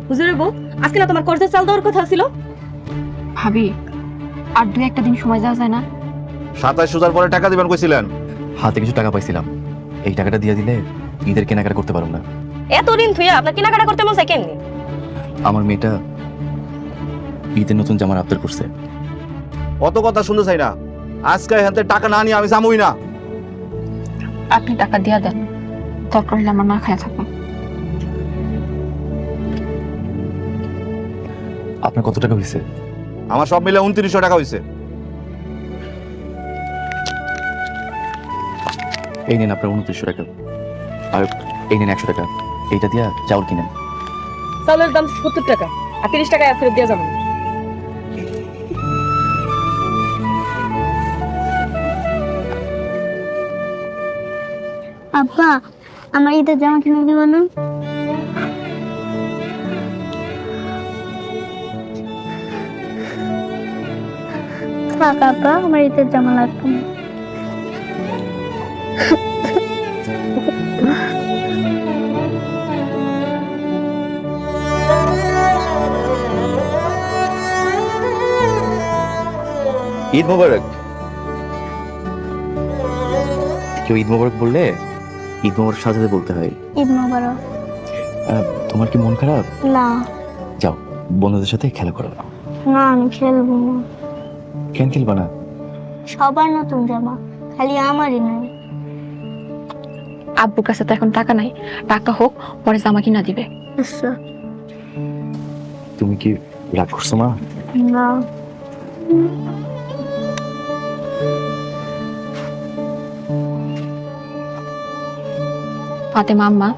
হুজুরের বউ, আজকে না তোমার কর্জের চাল দেওয়ার কথা ছিল? ভাবি, আর 2-1 দিন সময় যাওয়া যায় না? 27 সুজার পরে টাকা দিবেন কইছিলেন। হাতে কিছু টাকা পাইছিলাম, এই টাকাটা দিয়ে দিলে ঈদের কেনাকাটা করতে পারবো না। এত ঋণ থুইয়া আপনার কেনাকাটা করতে মন চাই কেমনি? আমার মেয়েটা ঈদের নতুন জামার আবদার করছে। অত কথা শুনতে চাই না, আজকে হাতে টাকা না নিয়ে আমি যামই না। আপনি টাকা দিয়া দেন, দরকার হলে আমার না খায়া থাকবো। আপনার কত টাকা হয়েছে? আমার সব মিলে 2900 টাকা হয়েছে। এই নেন আপনার 2900 টাকা, আর এই নেন 100 টাকা। এইটা দিয়া চাউল কিনেন। চাউলের দাম 70 টাকা, আর 30 টাকা ফেরত দিয়ে যাবেন। আব্বা, আমার ঈদের জামা কিনে দিব না? থাক আব্বা, আমার ঈদের জামা লাগবে না। ঈদ মোবারক। কেউ ঈদ মোবারক বললে ঈদ মোবারক সাথে সাথে বলতে হয়। ঈদ মোবারক। তোমার কি মন খারাপ? না যাও বন্ধুদের সাথে খেলা করো। না, আমি খেলবো না। কেন খেলবা না? সবার নতুন জামা, খালি আমারই নাই। আব্বুর কাছে তো এখন টাকা নাই, টাকা হোক পরে জামা কিনা দিবে। আচ্ছা। তুমি কি রাগ করছো মা? না। ফাতেমা আম্মা,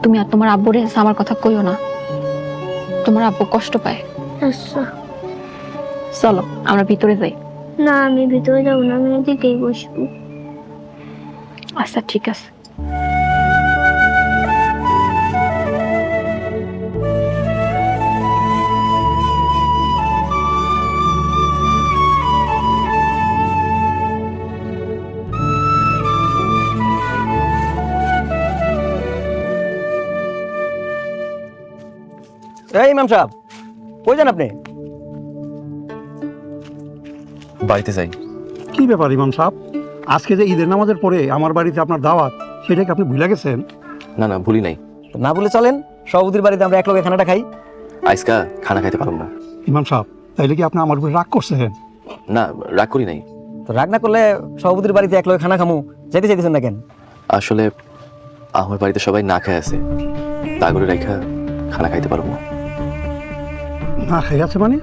তুমি আর তোমার আব্বুরে আমার কথা কইও না, তোমার আব্বু কষ্ট পায়। আচ্ছা। চলো আমরা ভিতরে যাই। না, আমি ভিতরে যাবো না, আমি এদিকেই বসবো। আচ্ছা ঠিক আছে। এই ইমাম সাহেব, কই যান আপনি? বাড়িতে যাই। কি ব্যাপার ইমাম সাহেব, আজকে যে ঈদের নামাজের পরে আমার বাড়িতে আপনার দাওয়াত, সেটা কি আপনি ভুলে গেছেন? না না ভুলি নাই। না বলে চলেন, সভাপতির বাড়িতে আমরা একলগে খানাটা খাই। আজকা খানা খাইতে পারবো না। ইমাম সাহেব, তাইলে কি আপনি আমার উপরে রাগ করছেন? না রাগ করি নাই। তো রাগ না করলে সভাপতির বাড়িতে একলগে খানা খামু, যেতে চাইতেছেন না কেন? আসলে আমার বাড়িতে সবাই না খায় আছে, তা করে রেখা খানা খাইতে পারবো না। না খাই আছে মানে?